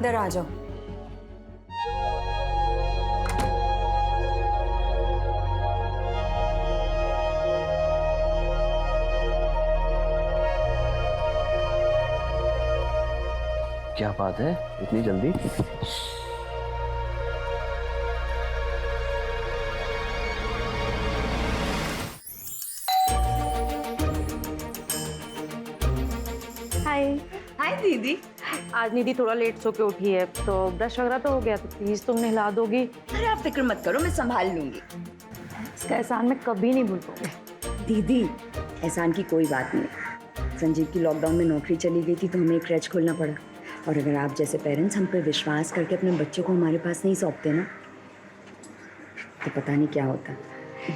अंदर आ जाओ। क्या बात है, इतनी जल्दी? हाय। हाय दीदी। आज निधि थोड़ा लेट सो के उठी है, तो ब्रश वगैरह तो हो गया, तो प्लीज तुम नहला दोगी? अरे आप फिक्र मत करो, मैं संभाल लूंगी। इसका एहसान मैं कभी नहीं भूल पाऊंगी। दीदी एहसान की कोई बात नहीं। संजीव की लॉकडाउन में नौकरी चली गई थी तो हमें एक क्रैच खोलना पड़ा, और अगर आप जैसे पेरेंट्स हम पर विश्वास करके अपने बच्चों को हमारे पास नहीं सौंपते ना, तो पता नहीं क्या होता।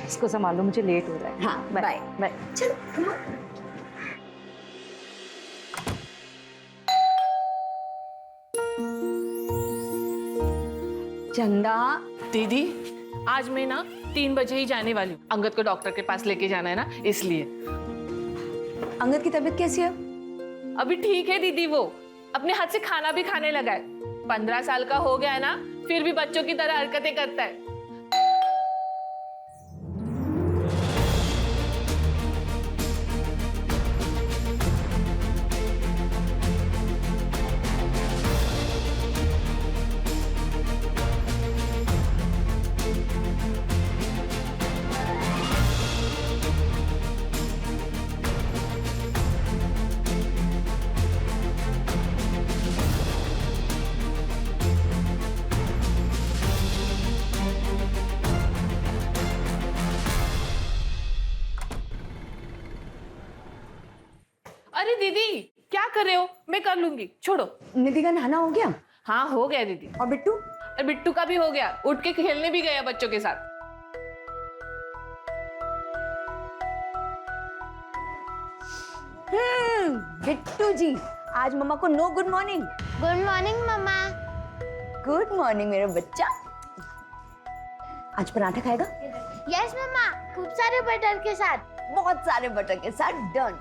इसको संभालो, मुझे लेट हो रहा है। हाँ बाय बाय। चलो come on। चंदा दीदी, आज मैं ना 3 बजे ही जाने वाली हूँ। अंगद को डॉक्टर के पास लेके जाना है ना, इसलिए। अंगद की तबीयत कैसी है? अभी ठीक है दीदी, वो अपने हाथ से खाना भी खाने लगा है। 15 साल का हो गया है ना, फिर भी बच्चों की तरह हरकतें करता है। अरे दीदी, क्या कर रहे हो? मैं कर लूंगी, छोड़ो। निधि का नहाना हो गया? हाँ हो गया दीदी। और बिट्टू? और बिट्टू का भी हो गया, उठ के खेलने भी गया बच्चों के साथ। बिट्टू जी, आज मम्मा को no good morning. Good morning मम्मा। गुड मॉर्निंग मेरा बच्चा। आज पराठा खाएगा? यस मम्मा, खूब सारे बटर के साथ। बहुत सारे बटर के साथ। डन।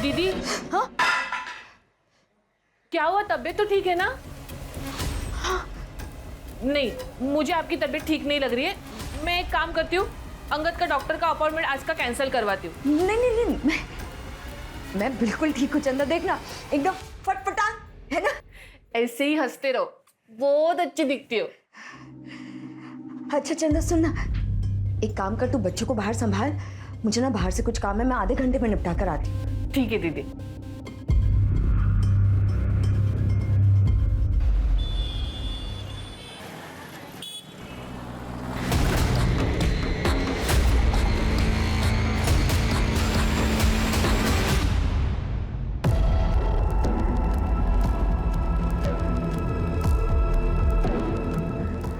दीदी, हाँ? क्या हुआ? तबीयत तो ठीक है ना? नहीं, मुझे आपकी तबीयत ठीक नहीं लग रही है। मैं एक काम करती हूँ, अंगद का डॉक्टर का अपॉइंटमेंट आज का कैंसिल करवाती हूँ। नहीं नहीं नहीं, मैं बिल्कुल ठीक हूँ चंदा, देखना एकदम फटफटा है ना। ऐसे ही हंसते रहो, बहुत अच्छी दिखती हो। अच्छा चंदा सुनना, एक काम कर, तू बच्चों को बाहर संभाल, मुझे ना बाहर से कुछ काम है, मैं आधे घंटे में निपटा कर आती हूँ। ठीक है दीदी।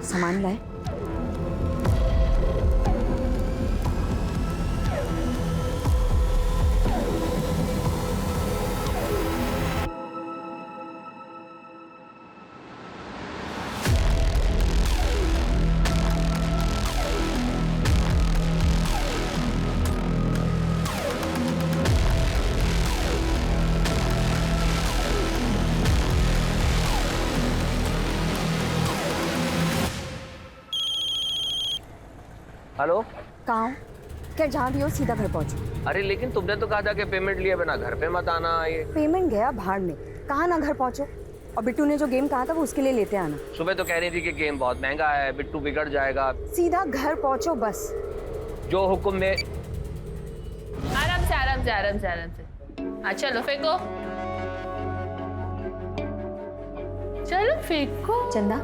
सामान लाए? हेलो। कहाँ हो? क्या जहाँ भी हो सीधा घर पहुँचो। अरे लेकिन तुमने तो कहा था कि पेमेंट लिए बिना घर पे मत आना। ये पेमेंट गया भाड़ में, कहाँ ना घर पहुँचो। और बिट्टू ने जो गेम कहा था वो उसके लिए लेते आना। सुबह तो कह रही थी कि गेम बहुत महंगा है, बिट्टू बिगड़ जाएगा। सीधा घर पहुँचो बस। जो हुक्म में। आराम से आराम से आराम से आराम से। हाँ चलो फेंको, चलो फेंको। चंदा,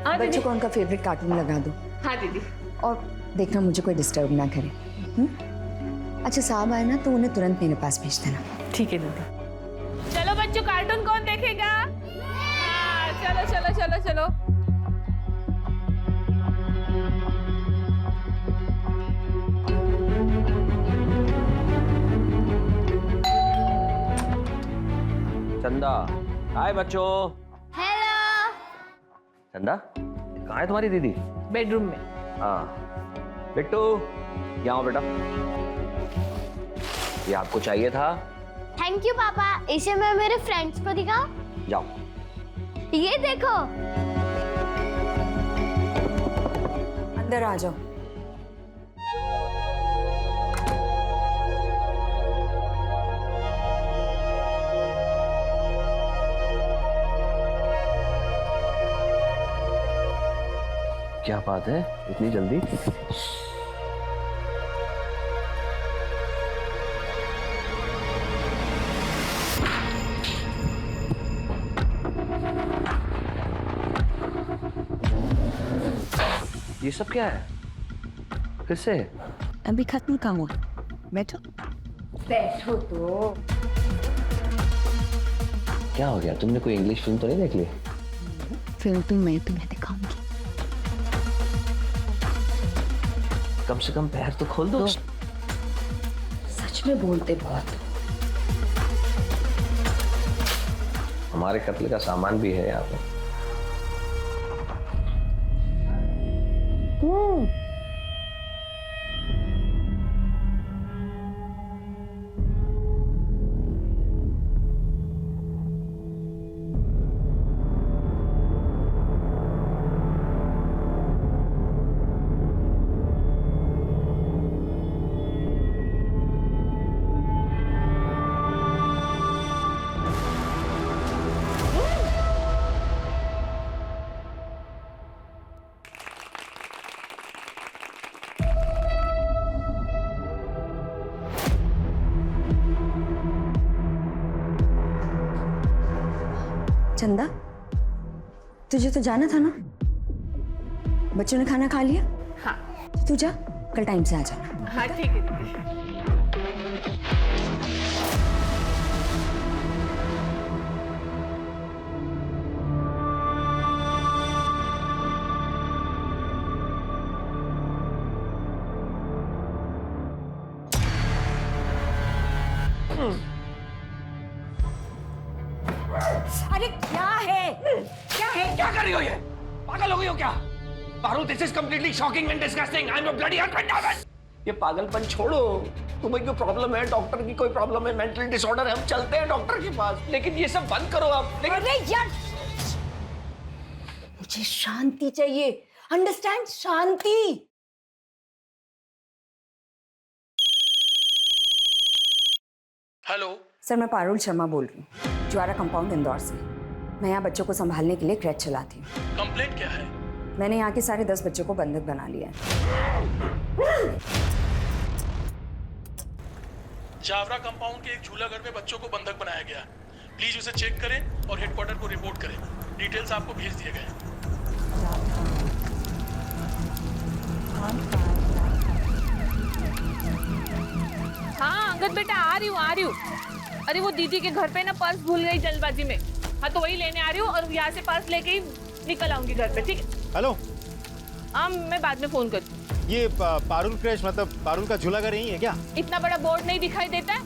हाँ दीदी। बच्चों को उनका फेवरेट कार्टून लगा दो। हाँ दीदी। और देखना मुझे कोई डिस्टर्ब ना करे। अच्छा साहब आए ना तो उन्हें तुरंत मेरे पास भेज देना। ठीक है दीदी। चलो बच्चों, कार्टून कौन देखेगा? हाँ, चलो चलो चलो चलो। चंदा, हाय बच्चों। हेलो। चंदा कहाँ है तुम्हारी दीदी? बेडरूम में। हाँ बिट्टू यहाँ आओ बेटा, ये आपको चाहिए था। थैंक यू पापा। इसे मैं मेरे फ्रेंड्स को दिखाऊं? जाओ। ये देखो। अंदर आ जाओ। क्या बात है इतनी जल्दी? ये सब क्या है? फिर से? अभी खत्म काम हुआ। बैठो। बैठो तो। क्या हो गया? तुमने कोई इंग्लिश फिल्म तो नहीं देख ली? फिल्म तो मैं तुम्हें दिखाऊंगी। कम से कम पैर तो खोल दो। सच में बोलते बहुत। हमारे कत्ल का सामान भी है यहाँ पे। चंदा, तुझे तो जाना था ना? बच्चों ने खाना खा लिया? हाँ। तो तू जा, कल टाइम से आ जाना। हाँ ठीक है दीदी। अरे क्या है? क्या है? क्या कर रही हो ये? पागल हो गई हो क्या? Parul, this is completely shocking and disgusting. I am your bloody husband. ये पागलपन छोड़ो। तुम्हें कोई प्रॉब्लम है, डॉक्टर की कोई प्रॉब्लम है, मेंटल डिसऑर्डर है, हम चलते हैं डॉक्टर के पास। लेकिन ये सब बंद करो आप। अरे यार, मुझे शांति चाहिए। अंडरस्टैंड? शांति। हेलो सर, मैं पारुल शर्मा बोल रही हूँ, ज्वारा कंपाउंड इंदौर से। मैं यहाँ बच्चों को संभालने के लिए क्रैच चलाती हूँ। कंप्लेंट क्या है? मैंने यहाँ के सारे 10 बच्चों को बंधक बना लिया है। जावरा कंपाउंड के एक झूला घर में बच्चों को बंधक बनाया गया। प्लीज उसे चेक करें और हेडक्वार्टर को रिपोर्ट करें। डिटेल्स आपको भेज दिए गए। हाँ अंगद बेटा आ रही हूँ। अरे वो दीदी के घर पे ना पर्स भूल गई जल्दबाजी में। हाँ तो वही लेने आ रही हूँ और यहाँ से पर्स लेके ही निकल आऊंगी घर पे। ठीक है? हेलो। हाँ मैं बाद में फोन करती हूँ। ये पारुल क्रैश मतलब पारुल का झूला घर यही है क्या? इतना बड़ा बोर्ड नहीं दिखाई देता है?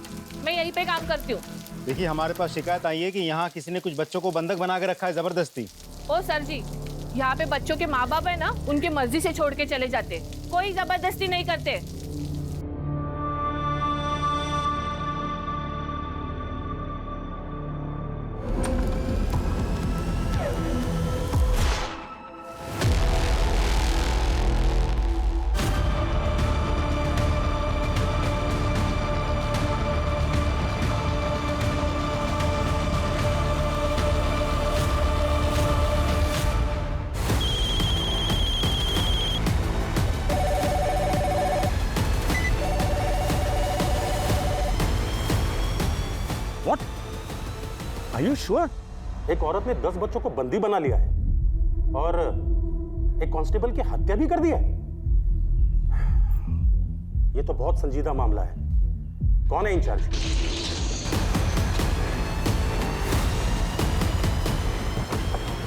मैं यहीं पे काम करती हूँ। देखिए, हमारे पास शिकायत आई है कि यहाँ किसी ने कुछ बच्चों को बंधक बना के रखा है जबरदस्ती। ओ सर जी, यहाँ पे बच्चों के माँ बाप है ना, उनकी मर्जी से छोड़ के चले जाते, कोई जबरदस्ती नहीं करते। What? Are you sure? एक औरत ने 10 बच्चों को बंदी बना लिया है और एक कांस्टेबल की हत्या भी कर दी है। ये तो बहुत संजीदा मामला है। कौन है incharge?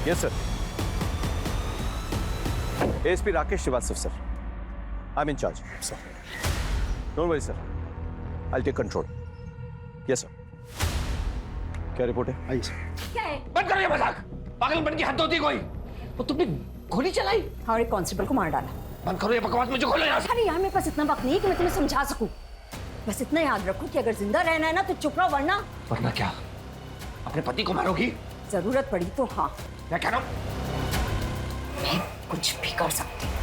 Yes sir, ASP Rakesh Srivastava sir. I am incharge sir. Don't worry sir, I take control. Yes sir. क्या रिपोर्ट है? आइए सर। बंद करो ये मजाक। पागलपन की हद होती है कोई। वो तुमने गोली चलाई और एक कांस्टेबल को मार डाला। बंद करो ये बकवास, मुझे खोलो यहाँ से। अरे यार मेरे पास इतना वक्त नहीं है कि मैं तुम्हें समझा सकूं। बस इतना याद रखो कि अगर जिंदा रहना है ना तो चुप रहो, वरना वरना क्या? अपने पति को मारोगी? जरूरत पड़ी तो हाँ, मैं कह रहा हूँ मैं कुछ भी कर सकती हूँ।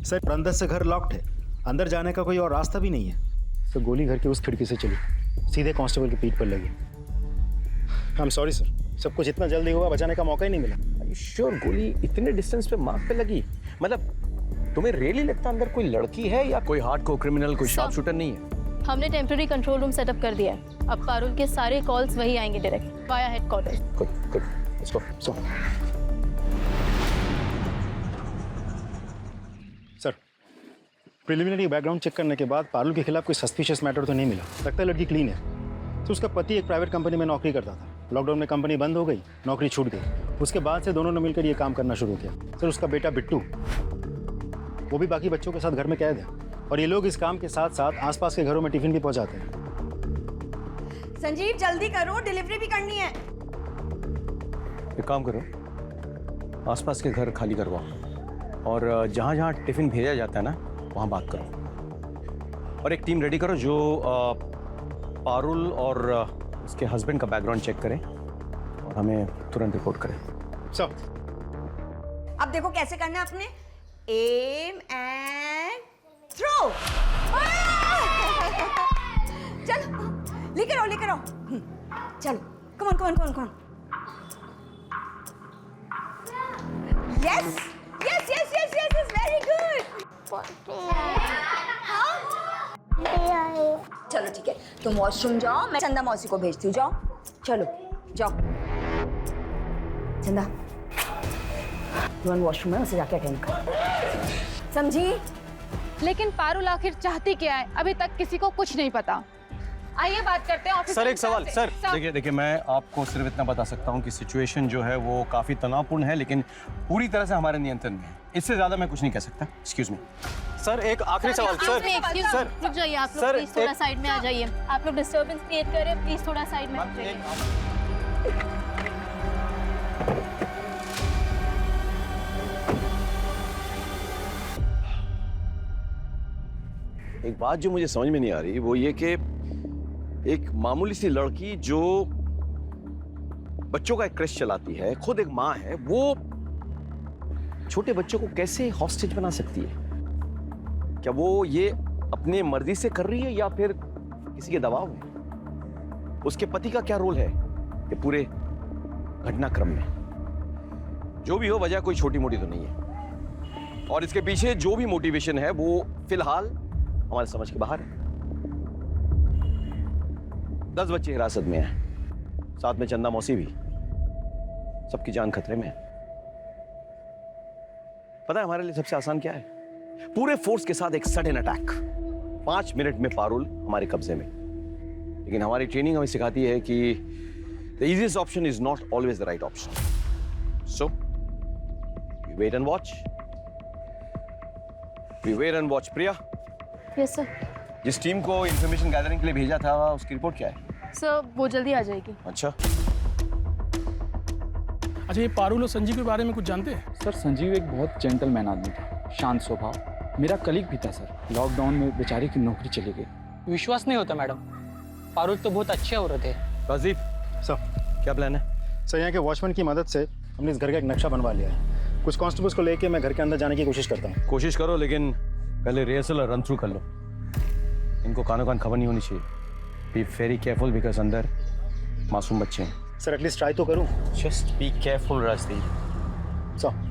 सर अंदर से घर लॉक्ड है, अंदर जाने का कोई और रास्ता भी नहीं है। तो गोली घर की उस खिड़की से चली, सीधे कांस्टेबल की पीठ पर लगी। आई एम सॉरी सर, सब कुछ इतना जल्दी हुआ, बचाने का मौका ही नहीं मिला। श्योर गोली इतने डिस्टेंस पे मार्क पे लगी? मतलब तुम्हें रियली लगता अंदर कोई लड़की है या कोई हार्डकोर क्रिमिनल, कोई शार्प शूटर नहीं है? हमने टेम्पररी कंट्रोल रूम सेटअप कर दिया है। अब पारुल के सारे कॉल्स वही आएंगे direct via headquarter. Good good, let's go. Sir preliminary background check करने के बाद पारुल के खिलाफ कोई सस्पिशियस मैटर तो नहीं मिला। लगता है लड़की क्लीन है। तो उसका पति एक प्राइवेट कंपनी में नौकरी करता था। लॉकडाउन में कंपनी बंद हो गई, नौकरी छूट गई। उसके बाद से दोनों ने मिलकर ये काम करना शुरू किया। सर उसका बेटा बिट्टू, वो भी बाकी बच्चों के साथ घर में कैद है, और ये लोग इस काम के साथ साथ आसपास के घरों में टिफिन भी पहुंचाते हैं। संजीव जल्दी करो, डिलीवरी भी करनी है। एक काम करो, आसपास के घर खाली करवाओ और जहाँ जहाँ टिफिन भेजा जाता है ना वहाँ बात करो, और एक टीम रेडी करो जो पारुल और उसके हस्बैंड का बैकग्राउंड चेक करें और हमें तुरंत रिपोर्ट करें। सर अब देखो कैसे करना है आपने। Aim and throw. चलो लेकर आओ, लेकर आओ। चलो come on, come on, come on, come on. Yes yes yes yes yes yes, very good. चलो ठीक है, तुम वॉशरूम जाओ, मैं चंदा मौसी को भेजती हूँ। जाओ, चलो जाओ। चंदा तुरंत वॉशरूम है, उसे जाके अटेंड कर। समझी? लेकिन पारुल आखिर चाहती क्या है, अभी तक किसी को कुछ नहीं पता। आइए बात करते हैं ऑफिसर सर एक साहब सवाल। से। सर देखिए मैं आपको सिर्फ इतना बता सकता हूँ कि सिचुएशन जो है वो काफी तनावपूर्ण है, लेकिन पूरी तरह से हमारे नियंत्रण में है। इससे ज्यादा मैं कुछ नहीं कह सकता। एक्सक्यूज मी सर, एक आखिरी सवाल। सर रुक जाइए आप लोग, प्लीज थोड़ा साइड में आ जाइए। आप लोग डिस्टर्बेंस क्रिएट कर रहे हैं, प्लीज थोड़ा साइड में आ जाइए। एक बात जो मुझे समझ में नहीं आ रही वो ये कि एक मामूली सी लड़की जो बच्चों का एक क्रश चलाती है, खुद एक माँ है, वो छोटे बच्चों को कैसे हॉस्टेज बना सकती है? क्या वो ये अपने मर्जी से कर रही है या फिर किसी के दबाव में? उसके पति का क्या रोल है ये पूरे घटनाक्रम में? जो भी हो, वजह कोई छोटी मोटी तो नहीं है, और इसके पीछे जो भी मोटिवेशन है वो फिलहाल हमारे समझ के बाहर है। 10 बच्चे हिरासत में हैं, साथ में चंदा मौसी भी। सबकी जान खतरे में है। पता है हमारे लिए सबसे आसान क्या है? पूरे फोर्स के साथ एक सडन अटैक। 5 मिनट में पारुल हमारे कब्जे में। लेकिन हमारी ट्रेनिंग हमें सिखाती है कि the easiest option is not always the right option. So we wait and watch. We wait and watch. Priya, yes sir. जिस टीम को इंफॉर्मेशन गैदरिंग के लिए भेजा था उसकी रिपोर्ट क्या है? सर वो जल्दी आ जाएगी। अच्छा, अच्छा, ये पारुल और संजीव के बारे में कुछ जानते हैं? सर संजीव एक बहुत जेंटलमैन आदमी था, शांत स्वभाव। मेरा कलीग भी था सर। लॉकडाउन में बेचारे की नौकरी चली गई। विश्वास नहीं होता मैडम, पारुल तो बहुत अच्छे औरत है। राजीव सर क्या प्लान है? सर यहाँ के वॉचमैन की मदद से हमने इस घर का एक नक्शा बनवा लिया है। कुछ कांस्टेबल्स को लेके मैं घर के अंदर जाने की कोशिश करता हूँ। कोशिश करो, लेकिन पहले रिहर्सल और रन थ्रू कर लो। इनको कानो कान खबर नहीं होनी चाहिए। बी वेरी केयरफुल बिकॉज अंदर मासूम बच्चे हैं। सर एटलीस्ट ट्राई तो करूँ। Just be careful Rajdeep. Sir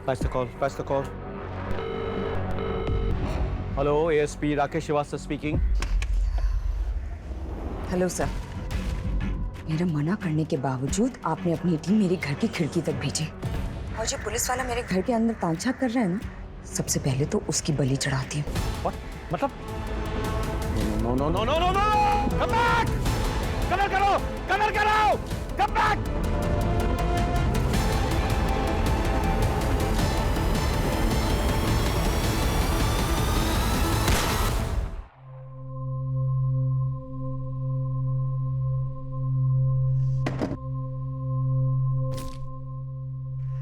Patch the call. Patch the call. Hello, ASP Rakesh Srivastava speaking. Hello sir, मेरा मना करने के बावजूद आपने अपनी टीम मेरे घर की खिड़की तक भेजी और जो पुलिस वाला मेरे घर के अंदर तांछाक कर रहा है ना, सबसे पहले तो उसकी बलि चढ़ाती हूँ। मतलब? No, no, no, no, no, no! Come back! Cover करो! कवर करो! Come back!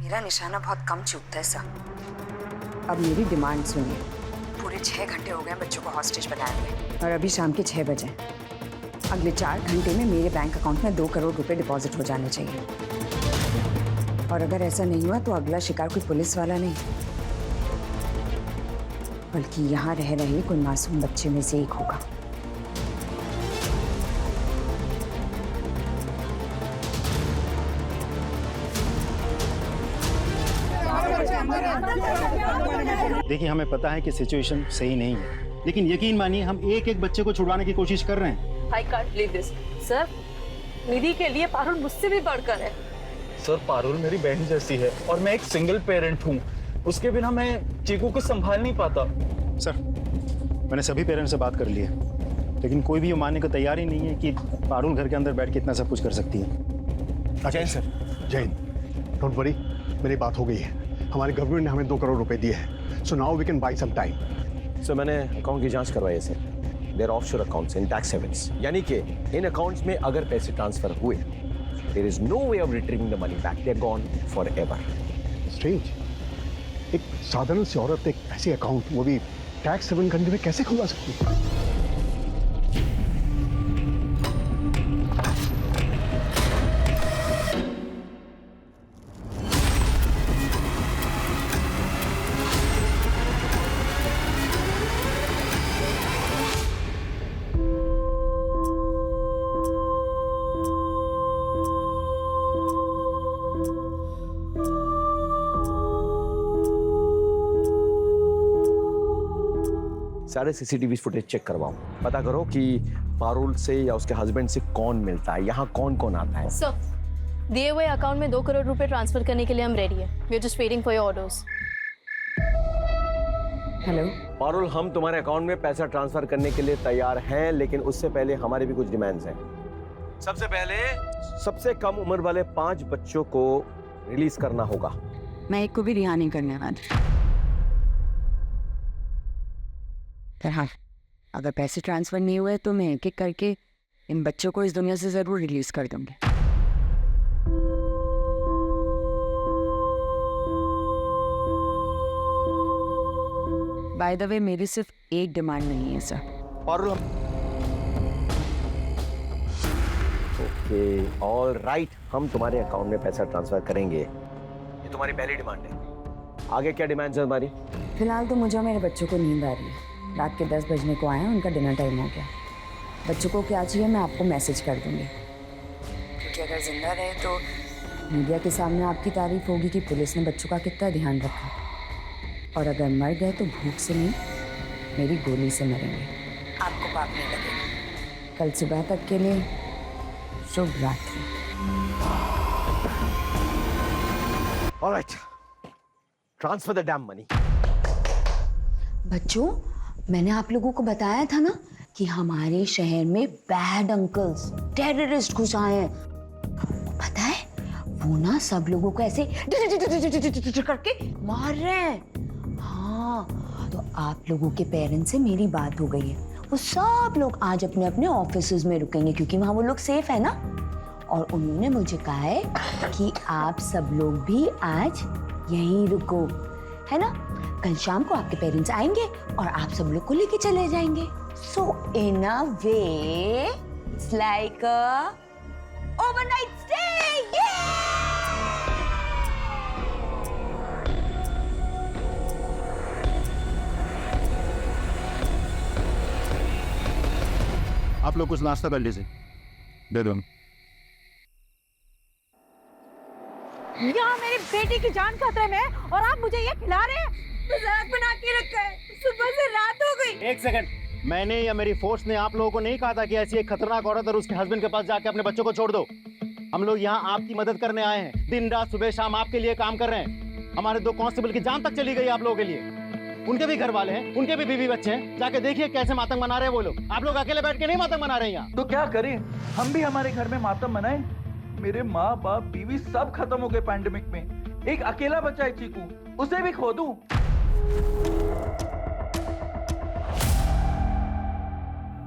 मेरा निशाना बहुत कम चूकता है सर। अब मेरी डिमांड सुनिए। पूरे 6 घंटे हो गए बच्चों को हॉस्टेज बनाए हुए और अभी शाम के 6 बजे। अगले 4 घंटे में मेरे बैंक अकाउंट में 2 करोड़ रुपए डिपॉजिट हो जाने चाहिए। और अगर ऐसा नहीं हुआ तो अगला शिकार कोई पुलिस वाला नहीं, बल्कि यहाँ रह रहे कोई मासूम बच्चे में से एक होगा। देखिए, हमें पता है कि सिचुएशन सही नहीं है, लेकिन यकीन मानिए हम एक एक बच्चे को छुड़वाने की कोशिश कर रहे हैं। I can't believe this. Sir, Nidhi के लिए पारुल मुझसे भी बढ़कर है। सर, पारुल मेरी बहन जैसी है और मैं एक सिंगल पेरेंट हूँ। उसके बिना मैं चीकू को संभाल नहीं पाता। सर, मैंने सभी पेरेंट्स से बात कर ली है, लेकिन कोई भी ये मानने को तैयार ही नहीं है कि पारुल घर के अंदर बैठ के इतना सब कुछ कर सकती है। Jain sir, Jain, don't worry, मेरी बात हो गई है। हमारे गवर्नमेंट ने हमें 2 करोड़ रुपए दिए हैं, so now we can buy some time. Sir, मैंने अकाउंट की जांच करवाई है sir. There offshore accounts in tax havens, यानी कि इन अकाउंट्स में अगर पैसे ट्रांसफर हुए, there is no way of retrieving the money back, they are gone forever. Strange, एक साधारण सी औरत एक ऐसी अकाउंट, वो भी टैक्स हेवन कंट्री में, कैसे खुलवा सकती है? सारे सीसीटीवी फुटेज चेक करवाओ, पता करो कि पारुल से या उसके हस्बैंड से कौन मिलता है, यहाँ कौन कौन आता है। सर, दिए हुए अकाउंट में 2 करोड़ रुपए ट्रांसफर करने के लिए हम रेडी हैं। We are just waiting for your orders. Hello Parul, हम तुम्हारे अकाउंट में पैसा ट्रांसफर करने के लिए तैयार हैं, लेकिन उससे पहले हमारे भी कुछ डिमांड्स हैं। सबसे पहले सबसे कम उम्र वाले 5 बच्चों को रिलीज करना होगा। मैं एक को भी रिहा नहीं करने वाली। पर हाँ, अगर पैसे ट्रांसफर नहीं हुए तो मैं एक एक करके इन बच्चों को इस दुनिया से जरूर रिलीज कर दूंगी। बाय द वे, मेरी सिर्फ एक डिमांड नहीं है sir. Parul, okay, all right, हम तुम्हारे अकाउंट में पैसा ट्रांसफर करेंगे। ये तुम्हारी पहली डिमांड है। आगे क्या डिमांड्स है तुम्हारी? फिलहाल तो मुझे और मेरे बच्चों को नींद आ रही है। रात के 10 बजने को आए हैं, उनका डिनर टाइम हो गया। बच्चों को क्या चाहिए मैं आपको मैसेज कर दूंगी, क्योंकि अगर जिंदा रहे तो मीडिया के सामने आपकी तारीफ होगी कि पुलिस ने बच्चों का कितना ध्यान रखा, और अगर मर गए तो भूख से नहीं, मेरी गोली से मरेंगे। आपको पाप नहीं लगेगा। कल सुबह तक के लिए शुभ रात्रि। Alright, transfer the dam money. बच्चों, मैंने आप लोगों को बताया था ना कि हमारे शहर में बैड अंकल्स, टेररिस्ट घुस आए हैं। पता है, वो ना सब लोगों को ऐसे करके मार रहे हैं। हाँ, तो आप लोगों के पेरेंट्स से मेरी बात हो गई है। वो सब लोग आज अपने अपने ऑफिसेज में रुकेंगे, क्योंकि वहाँ वो लोग सेफ है ना। और उन्होंने मुझे कहा है कि आप सब लोग भी आज यहीं रुको, है ना। कल शाम को आपके पेरेंट्स आएंगे और आप सब लोग को लेके चले जाएंगे। So in a way it's like a overnight stay. आप लोग कुछ नाश्ता कर लीजिए, दे दो। यहाँ मेरी बेटी की जान खतरे में है और आप मुझे ये खिला रहे हैं? मजाक बना के रखा है, सुबह से रात हो गई। एक सेकंड, मैंने या मेरी फोर्स ने आप लोगों को नहीं कहा था कि ऐसी एक खतरनाक औरत और उसके हस्बैंड के पास जाके अपने बच्चों को छोड़ दो। हम लोग यहाँ आपकी मदद करने आए हैं, दिन रात सुबह शाम आपके लिए काम कर रहे हैं। हमारे 2 कांस्टेबल की जान तक चली गई आप लोगों के लिए। उनके भी घर वाले हैं, उनके भी बीवी बच्चे हैं, जाके देखिए कैसे मातम मना रहे हैं वो लोग। आप लोग अकेले बैठ के नहीं मातम मना रहे हैं यहाँ। तो क्या करें, हम भी हमारे घर में मातम मनाएं? मेरे माँ बाप बीवी सब खत्म हो गए पैंडेमिक में। एक अकेला बच्चा है चीकू, उसे भी खो दूं?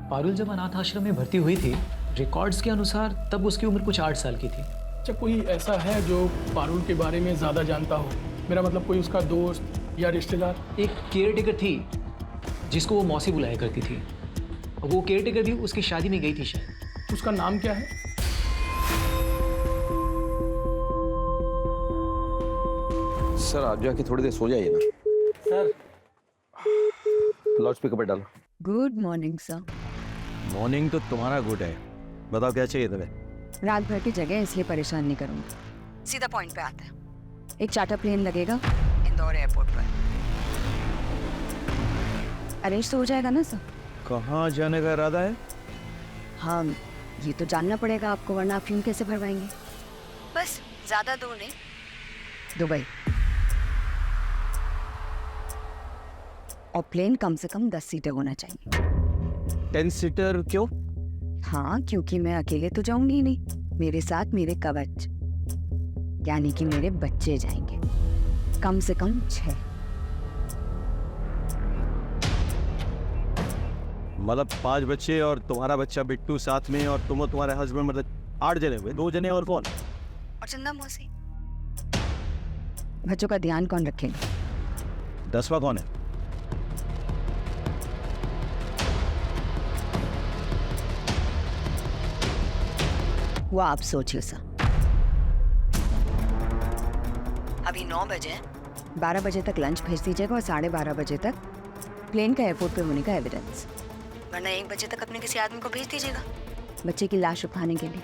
पारुल जब अनाथ आश्रम में भर्ती हुई थी, रिकॉर्ड्स के अनुसार तब उसकी उम्र कुछ 8 साल की थी। अच्छा, कोई ऐसा है जो पारुल के बारे में ज़्यादा जानता हो? मेरा मतलब कोई उसका दोस्त या रिश्तेदार? एक केयर टेकर थी जिसको वो मौसी बुलाया करती थी। वो केयर टेकर भी उसकी शादी में गई थी शायद। उसका नाम क्या है? सर आप जाके थोड़ी देर सो जाइए ना। सर लाउड स्पीकर पे डालो। Good morning sir. मॉर्निंग तो तुम्हारा गुड है, बताओ क्या चाहिए तुम्हें? रात भर की जगह इसलिए परेशान नहीं करूँगी, सीधा पॉइंट पे आते हैं। एक चार्टर प्लेन लगेगा इंदौर एयरपोर्ट पर। अरेंज तो हो जाएगा ना सर? कहाँ जाने का इरादा है? हाँ, ये तो जानना पड़ेगा आपको, वरना आप फ्यूम कैसे भरवाएंगे? बस ज़्यादा दूर नहीं, दुबई। और प्लेन कम से कम 10 सीटर होना चाहिए। 10 सीटर क्यों? हाँ, क्योंकि मैं अकेले तो जाऊंगी नहीं, मेरे साथ मेरे कवच यानी कि मेरे बच्चे जाएंगे, कम से कम 6। मतलब 5 बच्चे और तुम्हारा बच्चा बिट्टू साथ में, और तुम और तुम्हारे हस्बैंड, मतलब 8 जने हुए। 2 जने और कौन? और चंदा मौसी। बच्चों का ध्यान कौन रखेगा? 10वां कौन है? वो आप सोचिए सर। अभी 9 बजे, 12 बजे तक लंच भेज दीजिएगा और 12:30 बजे तक प्लेन का एयरपोर्ट पे होने का एविडेंस, वरना 1 बजे तक अपने किसी आदमी को भेज दीजिएगा बच्चे की लाश उठाने के लिए।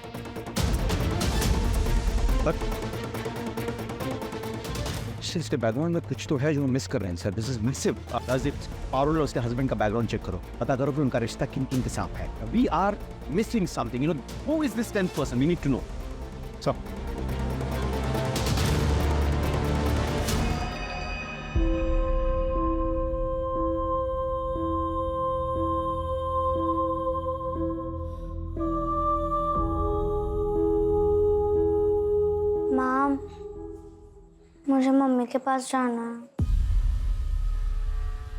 इसके बैकग्राउंड में कुछ तो है जो हम मिस कर रहे हैं sir. This is massive. Parul और उसके हस्बैंड का बैकग्राउंड चेक करो, पता करो कि उनका रिश्ता किन किन के साथ है। We are missing something, you know. Who is this 10th person? We need to know. So mom, मुझे मम्मी के पास जाना है।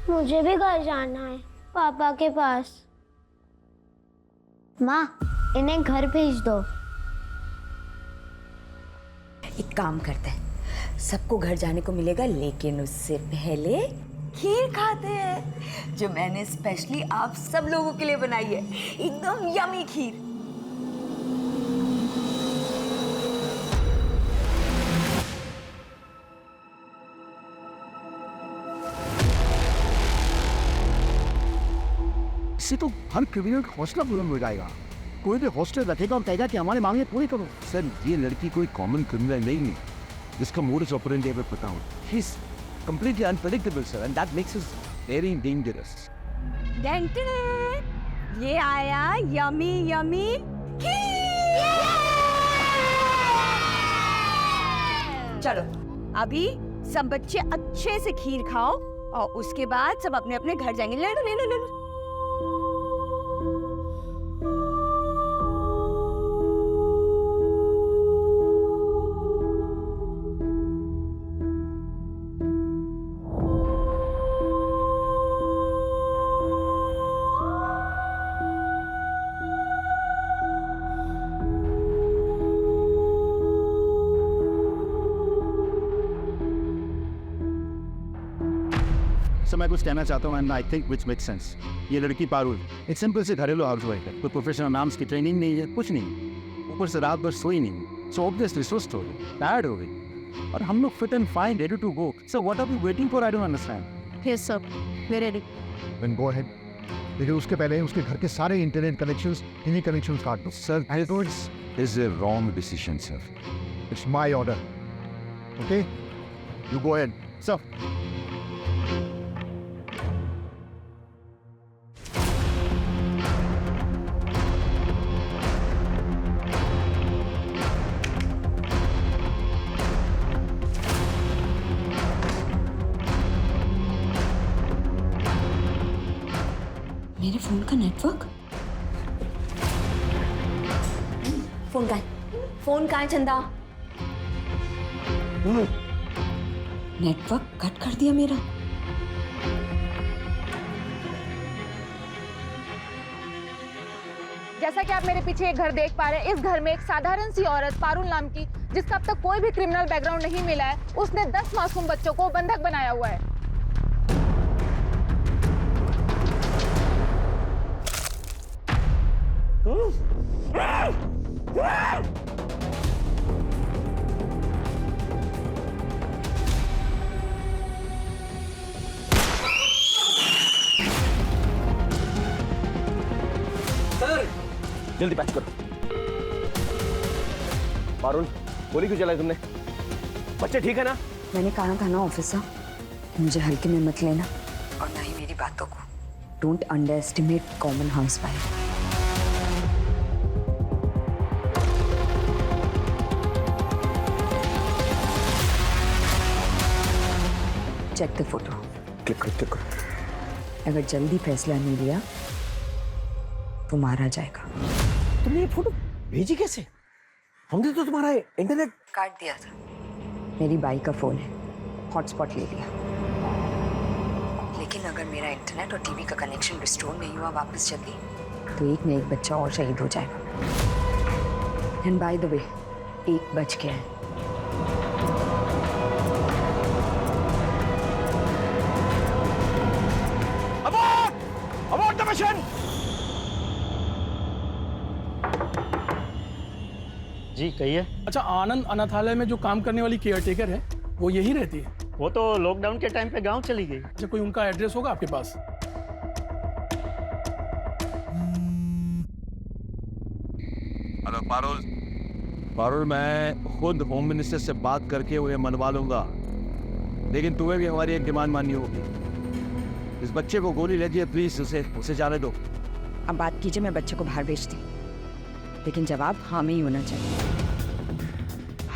मुझे भी घर जाना है, पापा के पास। माँ, इन्हें घर भेज दो। एक काम करते हैं, सबको घर जाने को मिलेगा, लेकिन उससे पहले खीर खाते हैं जो मैंने स्पेशली आप सब लोगों के लिए बनाई है, एकदम यमी खीर। इससे तो हर क्रिमिनल का हौसला बुलंद हो जाएगा। कोई भी हॉस्टल रखेगा और कहेगा कि हमारी मांगे पूरी करो। सर ये लड़की कोई कॉमन क्रिमिनल नहीं है जिसका मोडस ऑपरेंडी हमें पता हो। She is completely unpredictable sir, and that makes us very dangerous. ये आया यमी यमी खीर। चलो अभी सब बच्चे अच्छे से खीर खाओ और उसके बाद सब अपने अपने घर जाएंगे। ले लो ले लो ले लो। सर मैं कुछ कहना चाहता हूँ, and I think which make sense. ये लड़की पारुल एक सिंपल से घरेलू हाउस वाइफ है, कोई प्रोफेशनल नाम्स की ट्रेनिंग नहीं है, कुछ नहीं, ऊपर से रात भर सोई नहीं, सो ऑब्वियसली सुस्त हो गई, टायर्ड हो गई, और हम लोग fit and fine, ready to go. So what are we waiting for? I don't understand. Yes sir, we ready. Then go ahead. लेकिन उसके पहले उसके घर के सारे इंटरनेट कनेक्शंस, टीवी कनेक्शंस काट दो। Sir, this is a wrong decision sir. It's my order, okay? You go ahead sir. मेरे फोन का नेटवर्क? फोन कहाँ है? फोन कहाँ है चंदा? नेटवर्क कट कर दिया मेरा। जैसा कि आप मेरे पीछे एक घर देख पा रहे हैं, इस घर में एक साधारण सी औरत पारुल नाम की, जिसका अब तक कोई भी क्रिमिनल बैकग्राउंड नहीं मिला है, उसने 10 मासूम बच्चों को बंधक बनाया हुआ है। जल्दी पैच करो। पारुल, गोली क्यों चलाई तुमने? बच्चे ठीक है ना? मैंने कहा था ना ऑफिसर, मुझे हल्के में मत लेना और ना ही मेरी बातों को। Don't underestimate common housewife. Check the photo. Click करो। अगर जल्दी फैसला नहीं लिया तो मारा जाएगा। तुमने ये फोटो भेजी कैसे? हमने तो तुम्हारा इंटरनेट काट दिया था। मेरी बाई का फोन है, हॉटस्पॉट ले लिया। लेकिन अगर मेरा इंटरनेट और टीवी का कनेक्शन रिस्टोर नहीं हुआ वापस जल्दी, तो एक न एक बच्चा और शहीद हो जाएगा। एंड बाय द वे, 1 बज गया है। Abort the mission! जी कहिए। अच्छा, आनंद अनाथालय में जो काम करने वाली केयरटेकर है, वो यही रहती है? वो तो लॉकडाउन के टाइम पे गांव चली गई। अच्छा, कोई उनका एड्रेस होगा आपके पास? हेलो पारुल। पारुल, मैं खुद होम मिनिस्टर से बात करके उन्हें मनवा लूंगा, लेकिन तुम्हें भी हमारी एक डिमांड माननी होगी। इस बच्चे को गोली लगी है, प्लीज उसे जाने दो। अब बात कीजिए, मैं बच्चे को बाहर भेजती, लेकिन जवाब हाँ में ही होना चाहिए।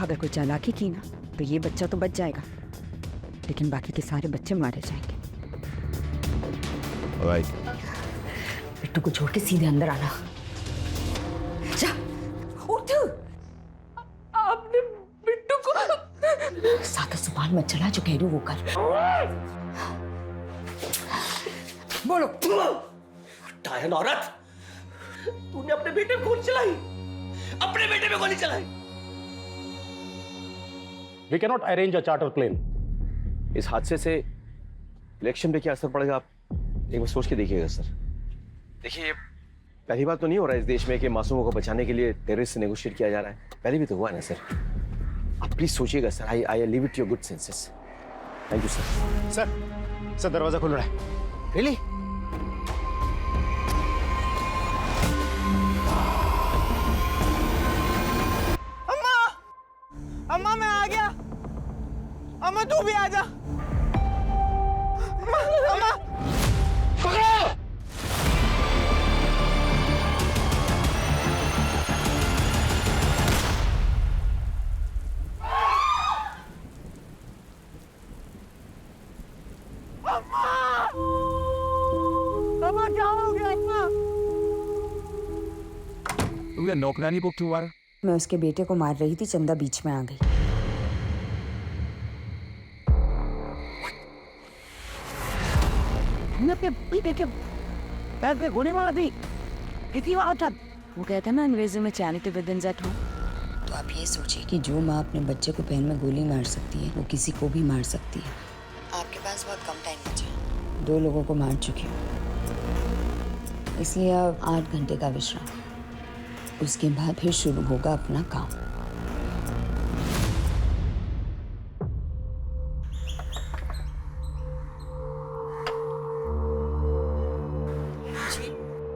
अगर कोई चालाकी की ना तो ये बच्चा तो बच जाएगा, लेकिन बाकी के सारे बच्चे मारे जाएंगे। राइट। बिट्टू को छोड़ के सीधे अंदर आना। जा, उठ। आपने बिट्टू को सादा सुभान मत चला, जो कह रही हूँ वो कर। बोलो। डायन औरत, तूने अपने बेटे पे गोली चलाई, अपने बेटे पे गोली चलाई। We cannot arrange a charter plane. इस हादसे से इलेक्शन पे क्या असर पड़ेगा, आप एक बार सोच के देखिएगा सर। देखिए, पहली बार तो नहीं हो रहा है इस देश में कि मासूमों को बचाने के लिए टेररिस्ट से नेगोशिएट किया जा रहा है। पहले भी तो हुआ ना सर। आप प्लीज सोचिएगा sir. I leave it your good senses. Thank you sir. Sir दरवाजा खुल रहा है। रियली? अम्मा मैं आ गया। अम्मा तू भी आ जा। अम्मा पकड़ो। अम्मा क्या हो गया अम्मा? तुमने नौकरानी बुक क्यों? मैं उसके बेटे को मार रही थी, चंदा बीच में आ गई। पैर पे गोली मार दी। कितनी बार था? वो कहता है ना अंग्रेजी में charity with in at home. तो आप ये सोचिए कि जो माँ अपने बच्चे को पैर में गोली मार सकती है, वो किसी को भी मार सकती है। आपके पास बहुत कम टाइम बचा है। 2 लोगों को मार चुकी हूँ, इसलिए अब 8 घंटे का विश्राम। उसके बाद फिर शुरू होगा अपना काम।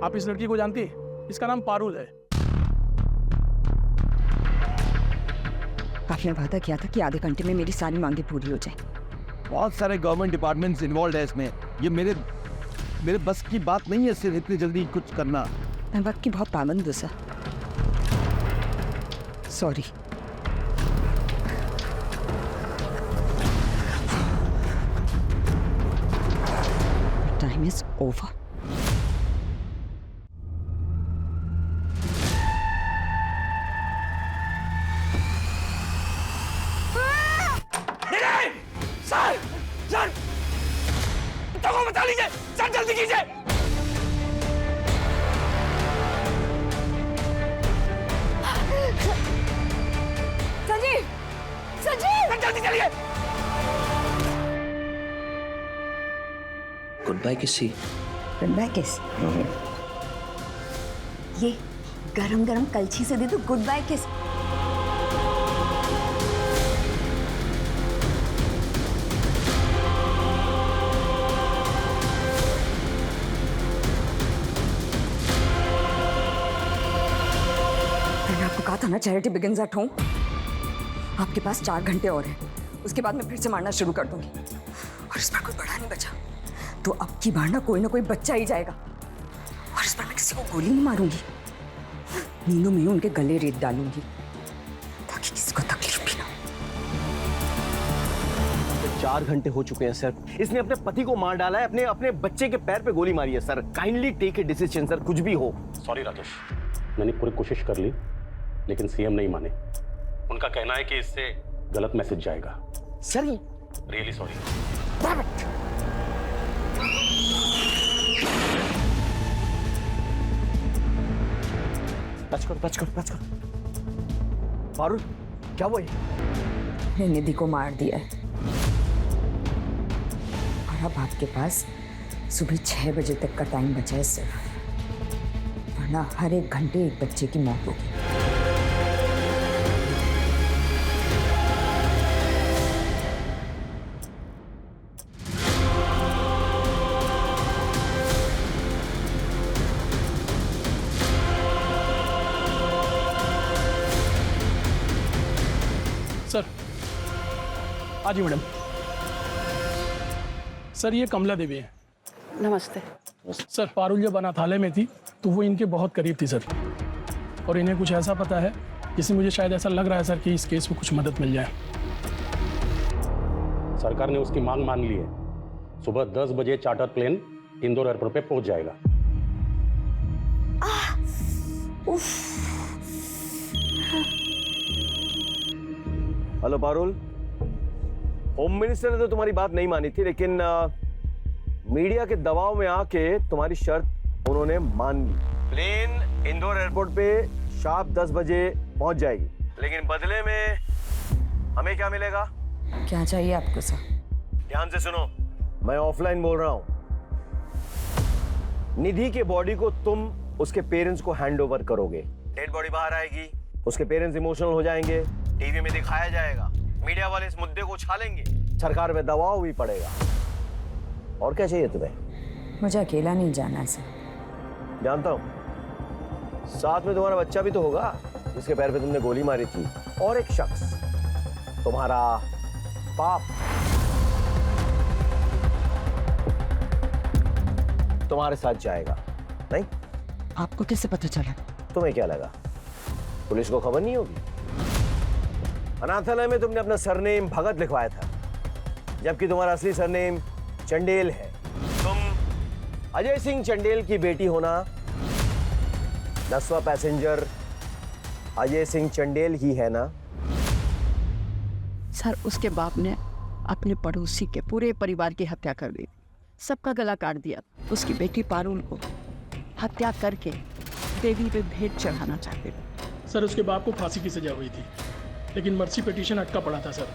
आप इस लड़की को जानती है? इसका नाम पारुल है। आपने वादा किया था कि आधे घंटे में मेरी सारी मांगे पूरी हो जाए। बहुत सारे गवर्नमेंट डिपार्टमेंट्स इन्वॉल्व है इसमें। ये मेरे बस की बात नहीं है सिर्फ इतनी जल्दी कुछ करना। मैं वक्त की बहुत पाबंद हूँ sir. Sorry. Time is over. Sir sir को बता लीजिए सर, जल्दी कीजिए। संजीव संजीव जल्दी चलिए। गुड बाय किसी। गुड बाय किस। ये गरम गरम कलछी से दे दो गुड बाय किस। कहा था ना चैरिटी बिगिंस एट होम। आपके पास 4 घंटे और हैं, उसके बाद मैं फिर से मारना शुरू कर दूंगी और इस बार कोई बड़ा नहीं बचा तो अब की बार ना कोई बच्चा ही जाएगा और इस बार मैं किसी को गोली नहीं मारूंगी, नींदों में उनके गले रेत डालूंगी ताकि किसी को तकलीफ भी ना। 4 घंटे हो चुके हैं सर। इसने अपने पति को मार डाला है, अपने बच्चे के पैर पे गोली मारी है sir. Kindly take a decision sir, कुछ भी हो। सॉरी राजेश, मैंने पूरी कोशिश कर ली लेकिन सीएम नहीं माने। उनका कहना है कि इससे गलत मैसेज जाएगा। Sir really sorry. टच करो। पारुल क्या वो है? निधि को मार दिया है और अब आपके पास सुबह 6 बजे तक का टाइम बचा है सिर्फ, वरना हर 1 घंटे एक बच्चे की मौत होगी। सर आज मैडम। सर ये कमला देवी है। नमस्ते। सर पारुल जब अनाथालय में थी तो वो इनके बहुत करीब थी सर, और इन्हें कुछ ऐसा पता है जिससे मुझे शायद ऐसा लग रहा है सर कि इस केस में कुछ मदद मिल जाए। सरकार ने उसकी मांग मान ली है। सुबह 10 बजे चार्टर प्लेन इंदौर एयरपोर्ट पे पहुंच जाएगा। हेलो पारुल, होम मिनिस्टर ने तो तुम्हारी बात नहीं मानी थी लेकिन मीडिया के दबाव में आके तुम्हारी शर्त उन्होंने मान ली। प्लेन इंदौर एयरपोर्ट पे शार्प 10 बजे पहुंच जाएगी, लेकिन बदले में हमें क्या मिलेगा? क्या चाहिए आपको सर? ध्यान से सुनो, मैं ऑफलाइन बोल रहा हूं। निधि के बॉडी को तुम उसके पेरेंट्स को हैंड ओवर करोगे। डेड बॉडी बाहर आएगी, उसके पेरेंट्स इमोशनल हो जाएंगे, टीवी में दिखाया जाएगा, मीडिया वाले इस मुद्दे को उछालेंगे, सरकार में दबाव भी पड़ेगा। और क्या चाहिए तुम्हें? मुझे अकेला नहीं जाना है सर। जानता हूं, साथ में तुम्हारा बच्चा भी तो होगा जिसके पैर पे तुमने गोली मारी थी, और एक शख्स तुम्हारा पाप तुम्हारे साथ जाएगा। नहीं? आपको कैसे पता चला? तुम्हें क्या लगा पुलिस को खबर नहीं होगी? अनाथालय में तुमने अपना सरनेम भगत लिखवाया था, जबकि तुम्हारा असली सरनेम चंडेल है। तुम अजय सिंह चंडेल की बेटी होना, 10वां पैसेंजर अजय सिंह चंडेल ही है ना? सर उसके बाप ने अपने पड़ोसी के पूरे परिवार की हत्या कर दी, सबका गला काट दिया। उसकी बेटी पारुल को हत्या करके देवी पे भेंट चढ़ाना चाहते थे। सर उसके बाप को फांसी की सजा हुई थी, लेकिन मर्सी पिटीशन अटका पड़ा था सर,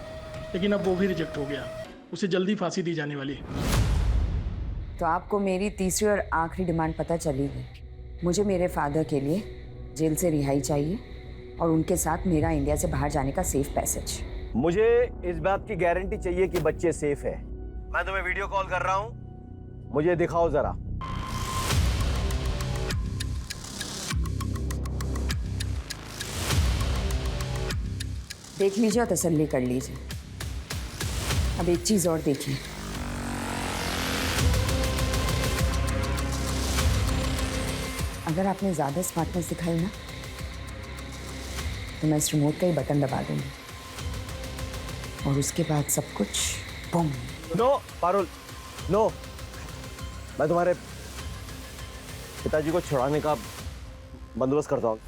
लेकिन अब वो भी रिजेक्ट हो गया। उसे जल्दी फांसी दी जाने वाली है। तो आपको मेरी तीसरी और आखिरी डिमांड पता चली है। मुझे मेरे फादर के लिए जेल से रिहाई चाहिए और उनके साथ मेरा इंडिया से बाहर जाने का सेफ पैसेज। मुझे इस बात की गारंटी चाहिए कि बच्चे सेफ है। मैं तुम्हें वीडियो कॉल कर रहा हूं, मुझे दिखाओ जरा। देख लीजिए और तसल्ली कर लीजिए। अब एक चीज़ और देखिए, अगर आपने ज़्यादा स्मार्टनेस दिखाई ना तो मैं इस रिमोट का ही बटन दबा दूंगी और उसके बाद सब कुछ बूम। No Parul, no. मैं तुम्हारे पिताजी को छुड़ाने का बंदोबस्त करता हूँ।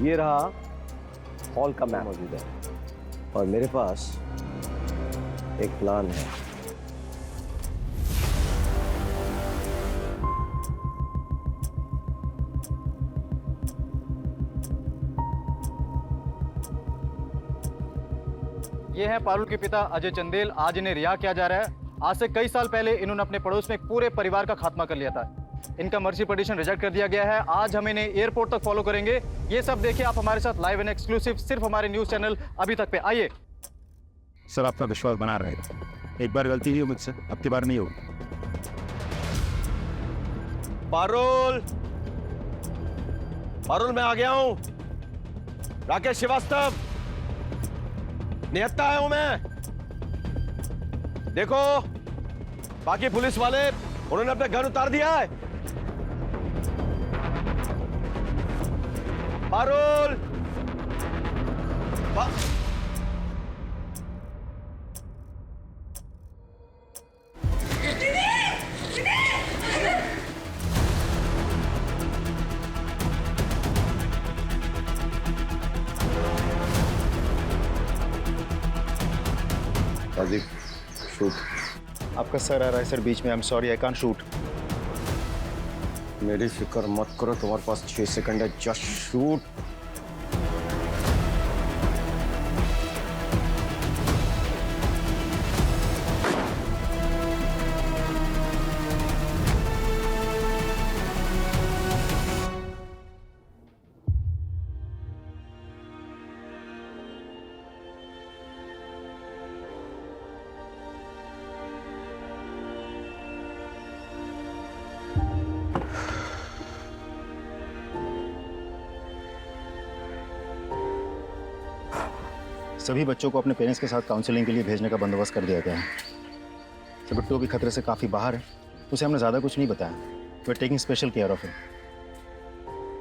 ये रहा हॉल का मैप मौजूद है और मेरे पास एक प्लान है। ये है पारुल के पिता अजय चंदेल। आज इन्हें रिहा किया जा रहा है। आज से कई साल पहले इन्होंने अपने पड़ोस में एक पूरे परिवार का खात्मा कर लिया था। इनका मर्सी पिटीशन रिजेक्ट कर दिया गया है। आज हम इन्हें एयरपोर्ट तक फॉलो करेंगे। ये सब देखिए आप हमारे साथ लाइव एंड एक्सक्लूसिव सिर्फ हमारे न्यूज चैनल अभी तक पे। आइए सर, आपका विश्वास बना रहेगा। एक बार गलती हुई मुझसे, अब की बार नहीं होगी। पारुल, पारुल मैं आ गया हूं। राकेश श्रीवास्तव, निहत्ता आया हूं मैं। देखो बाकी पुलिस वाले उन्होंने अपने गन उतार दिया है। पारुल, शूट। आपका सर आ रहा है सर बीच में। I am sorry, I can't shoot. मेरी फिक्र मत करो, तुम्हारे पास 6 सेकंड है। Just shoot. सभी बच्चों को अपने पेरेंट्स के साथ काउंसलिंग के लिए भेजने का बंदोबस्त कर दिया गया है। तो बिट्टू भी खतरे से काफ़ी बाहर है, उसे हमने ज़्यादा कुछ नहीं बताया। We are taking special care of him.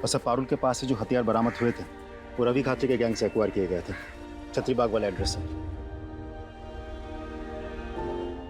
और सब पारुल के पास से जो हथियार बरामद हुए थे वो रवि खात्री के गैंग से एक्वायर किए गए थे। छतरीबाग वाले एड्रेस से।